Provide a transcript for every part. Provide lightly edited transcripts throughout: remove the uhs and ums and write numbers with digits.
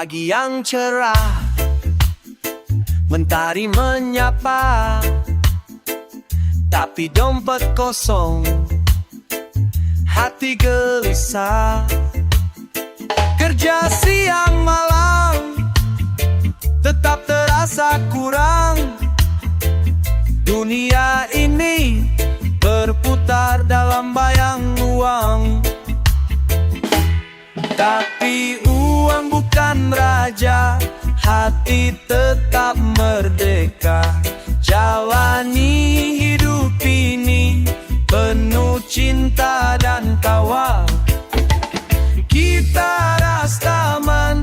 Pagi yang cerah, mentari menyapa, tapi dompet kosong, hati gelisah. Kerja siang malam, tetap terasa kurang. Dunia ini berputar dalam bayang uang, tapi uang bukan raja, hati tetap merdeka. Jalani hidup ini penuh cinta dan tawa. Kita rastaman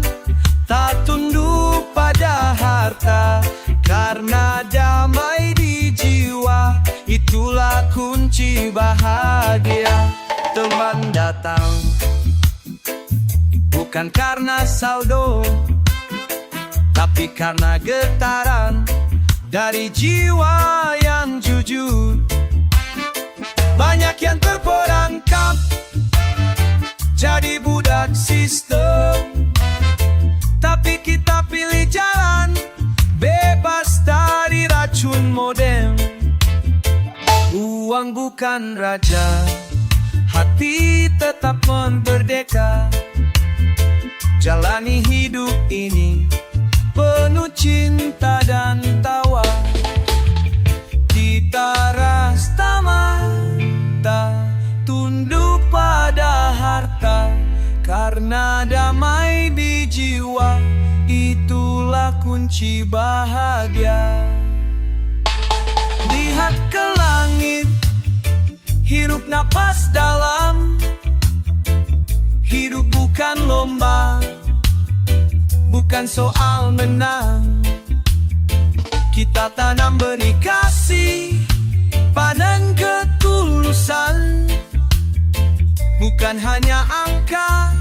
tak tunduk pada harta, karena damai di jiwa itulah kunci bahagia. Teman datang bukan karena saldo, tapi karena getaran dari jiwa yang jujur. Banyak yang terperangkap jadi budak sistem, tapi kita pilih jalan bebas dari racun modem. Uang bukan raja, hati tetap merdeka. Jalani hidup ini penuh cinta dan tawa. Kita rastaman tak tunduk pada harta, karena damai di jiwa itulah kunci bahagia. Lihat ke langit, hirup napas dalam. Hidup bukan lomba, bukan soal menang. Kita tanam benih kasih, panen ketulusan, bukan hanya angka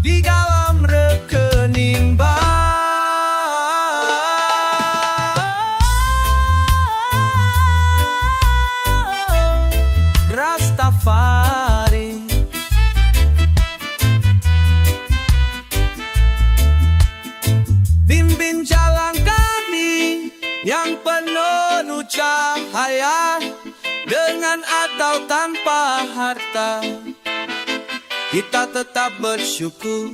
di dalam rekening bank. Rastafari bimbing jalan kami yang penuh cahaya, dengan atau tanpa harta kita tetap bersyukur.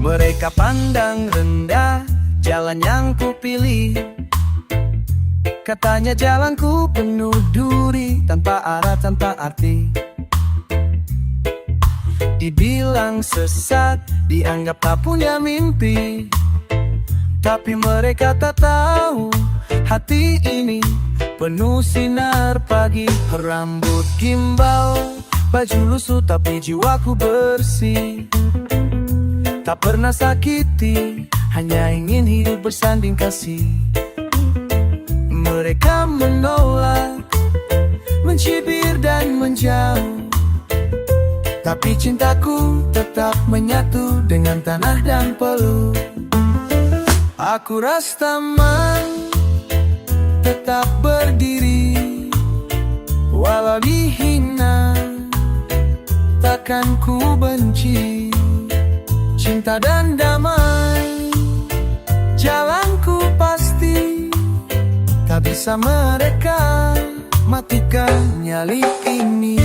Mereka pandang rendah jalan yang kupilih, katanya jalanku penuh duri, tanpa arah, tanpa arti. Dibilang sesat, dianggap tak punya mimpi, tapi mereka tak tahu hati ini penuh sinar pagi. Rambut gimbal, baju lusuh, tapi jiwaku bersih. Tak pernah sakiti, hanya ingin hidup bersanding kasih. Mereka menolak, mencibir dan menjauh, tapi cintaku tetap menyatu dengan tanah dan peluk. Aku rastaman tetap berdiri, walau dihina takkan ku benci. Cinta dan damai, jalanku pasti, tak bisa mereka matikan nyali ini.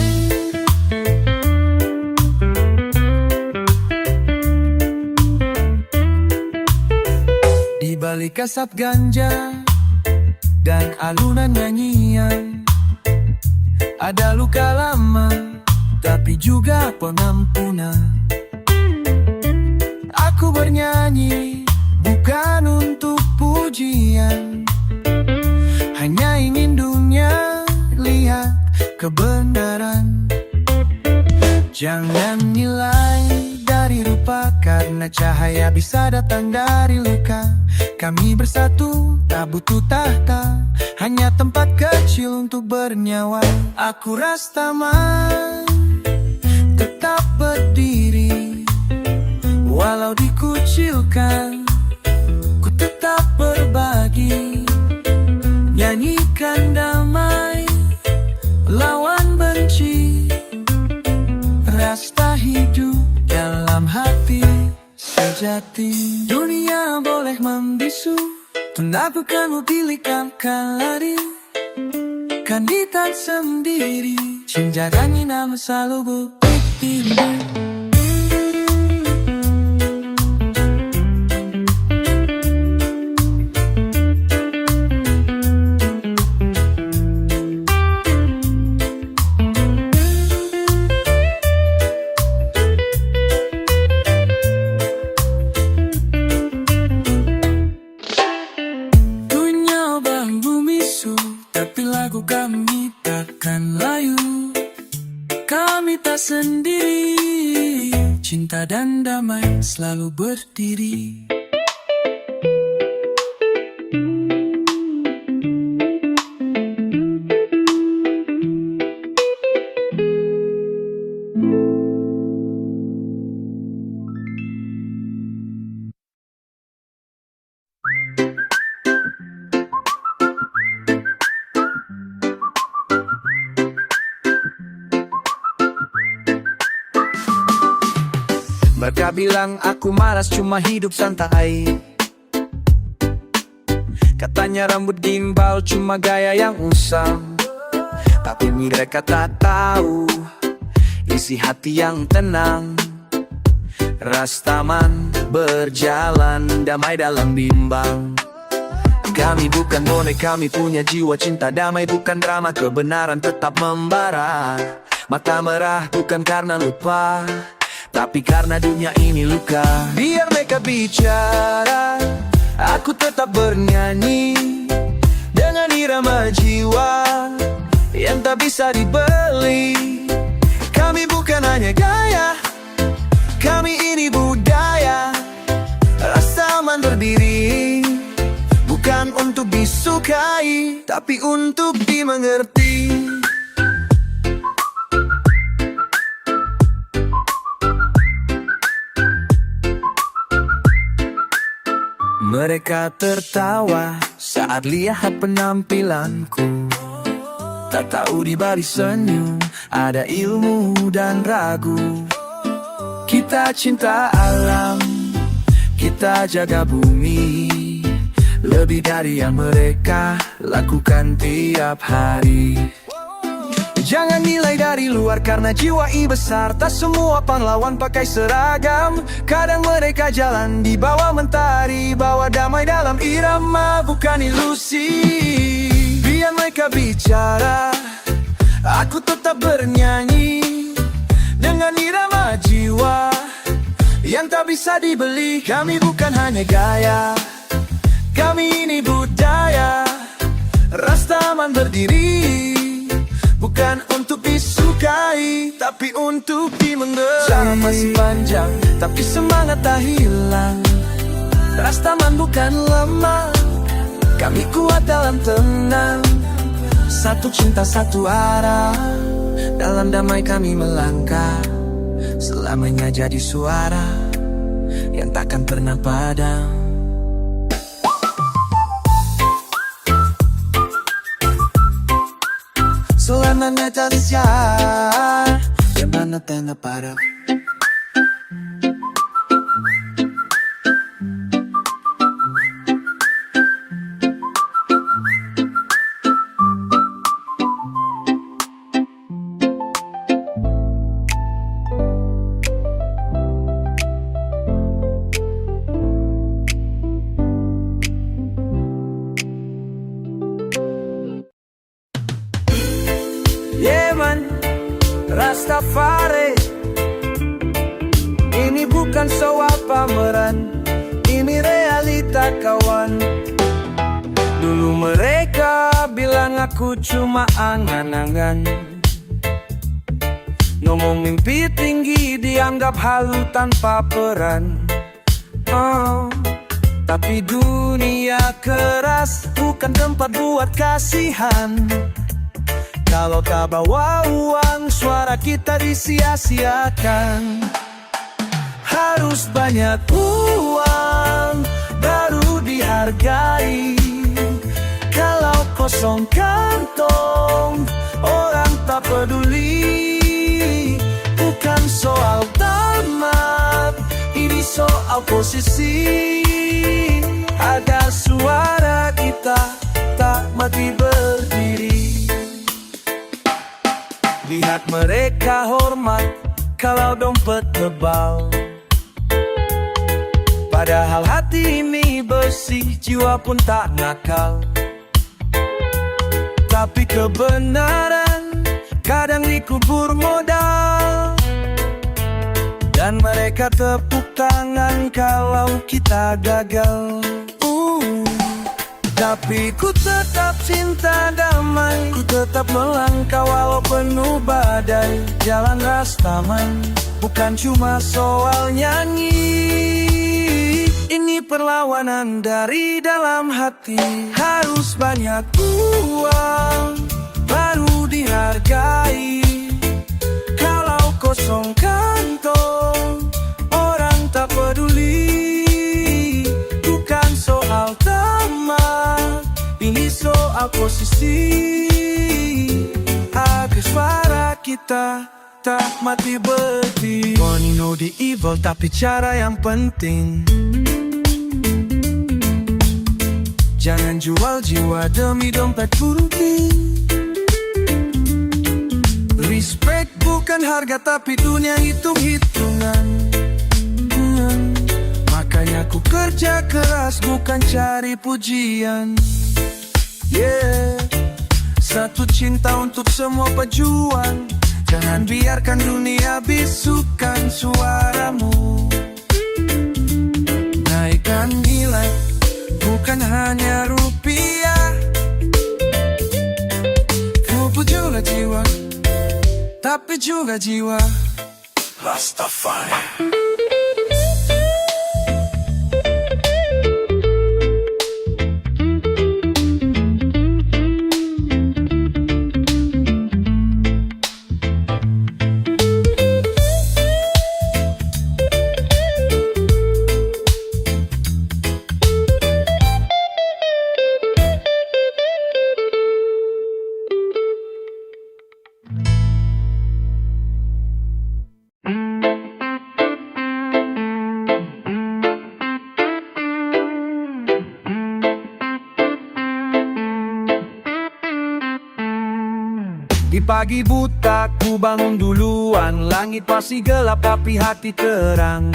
Di balik asap ganja dan alunan nyanyian, ada luka lama, tapi juga pengampunan. Aku bernyanyi bukan untuk pujian, hanya ingin dunia lihat kebenaran. Jangan nilai dari rupa, karena cahaya bisa datang dari luka. Kami bersatu, tak butuh tahta, hanya tempat kecil untuk bernyawa. Aku Rastaman, tetap berdiri walau dikucilkan. Ku tetap berbagi, nyanyikan damai, lawan benci. Rasta hidup dalam hati sejati. Dunia boleh membisu, aku kan pilihkan lari. Kan kita sendiri, cinjagani nama selalu bukti. Tapi lagu kami takkan layu. Kami tak sendiri, cinta dan damai selalu berdiri. Mereka bilang aku malas, cuma hidup santai. Katanya rambut gimbal cuma gaya yang usang. Tapi mereka tak tahu isi hati yang tenang. Rastaman berjalan damai dalam bimbang. Kami bukan bonek, kami punya jiwa cinta damai. Bukan drama, kebenaran tetap membara. Mata merah bukan karena lupa, tapi karena dunia ini luka. Biar mereka bicara, aku tetap bernyanyi dengan irama jiwa yang tak bisa dibeli. Kami bukan hanya gaya, kami ini budaya. Rastaman berdiri bukan untuk disukai, tapi untuk dimengerti. Mereka tertawa saat lihat penampilanku. Tak tahu di balik senyum ada ilmu dan ragu. Kita cinta alam, kita jaga bumi, lebih dari yang mereka lakukan tiap hari. Jangan nilai dari luar karena jiwa besar. Tak semua pahlawan pakai seragam. Kadang mereka jalan di bawah mentari, bawa damai dalam irama, bukan ilusi. Biar mereka bicara, aku tetap bernyanyi dengan irama jiwa yang tak bisa dibeli. Kami bukan hanya gaya, kami ini budaya. Rastaman berdiri bukan untuk disukai, tapi untuk dimengerti. Jalan masih panjang, tapi semangat tak hilang. Rastaman bukan lemah, kami kuat dalam tenang. Satu cinta, satu arah, dalam damai kami melangkah. Selamanya jadi suara yang takkan pernah padam. Selamanya jadi siar yang mana tenda pada. Yeman, Rastafari, ini bukan bukan soal pameran, ini realita kawan. Dulu mereka bilang aku cuma angan-angan, ngomong mimpi tinggi dianggap halu tanpa peran. Tapi dunia keras bukan tempat buat kasihan. Kalau tak bawa uang, suara kita disia-siakan. Harus banyak uang baru dihargai. Kalau kosong kantong, orang tak peduli. Bukan soal tamat, ini soal posisi. Agar suara kita tak mati berdiri. Lihat mereka hormat kalau dompet tebal, padahal hati ini bersih, jiwa pun tak nakal. Tapi kebenaran kadang dikubur modal, dan mereka tepuk tangan kalau kita gagal. Tapi ku tetap cinta damai, ku tetap melangkah walau penuh badai. Jalan rastaman bukan cuma soal nyanyi, ini perlawanan dari dalam hati. Harus banyak uang baru dihargai. Kalau kosong kantong, orang tak peduli. Bukan soal tamat, ini soal posisi. Agar suara kita tak mati berdiri. Money know the evil, tapi cara yang penting. Jangan jual jiwa demi dompet putih. Respect bukan harga, tapi dunia hitung-hitungan. Makanya ku kerja keras bukan cari pujian. Satu cinta untuk semua pejuang. Jangan biarkan dunia bisukan suaramu. Naikkan nilai bukan hanya rupiah. Rupiah juga jiwa, tapi juga jiwa Rastafari. Di pagi buta ku bangun duluan, langit masih gelap tapi hati terang.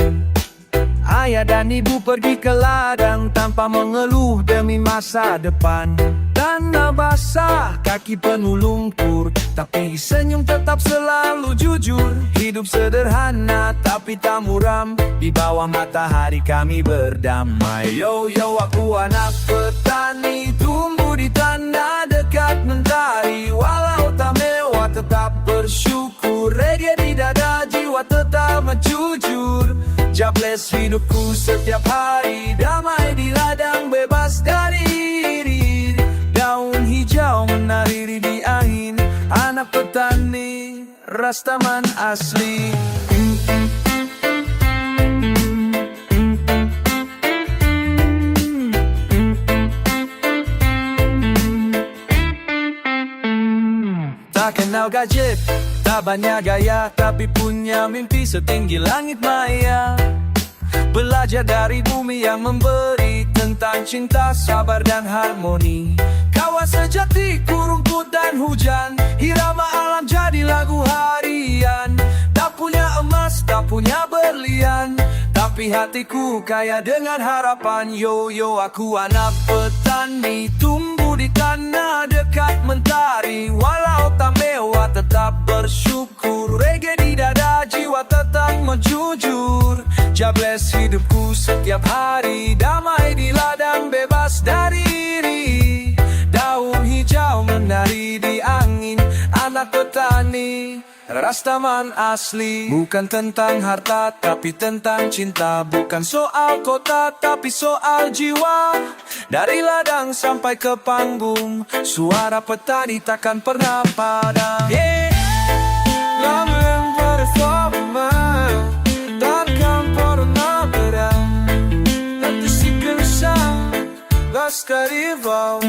Ayah dan ibu pergi ke ladang tanpa mengeluh demi masa depan. Tanah basah, kaki penuh lumpur, tapi senyum tetap selalu jujur. Hidup sederhana tapi tak muram, di bawah matahari kami berdamai. Yo yo, aku anak petani, tumbuh di tanah dekat mentari. Walau tak mewah tetap bersyukur, reggae di dada, jiwa tetap jujur. Jobless hidupku setiap hari, damai di ladang, bebas dari iri. Daun hijau menari di angin, anak petani, Rastaman asli. Tak kenal gadget, tak banyak gaya, tapi punya mimpi setinggi langit maya. Belajar dari bumi yang memberi, tentang cinta, sabar dan harmoni. Kawan sejati, rumput dan hujan, irama alam jadi lagu harian. Tak punya emas, tak punya berlian, tapi hatiku kaya dengan harapan. Yo yo, aku anak petani, tumbuh di tanah dekat mentari. Walau tak mewah tetap bersyukur, reggae di dada, jiwa tetap menjujur. Jobless hidupku setiap hari, damai di ladang, bebas dari iri. Daun hijau menari di angin, anak petani, Rastaman asli. Bukan tentang harta, tapi tentang cinta. Bukan soal kota, tapi soal jiwa. Dari ladang sampai ke panggung, suara petani takkan pernah padam. Lamen bersama, takkan pernah berang. Nanti si gersang, laskar rival.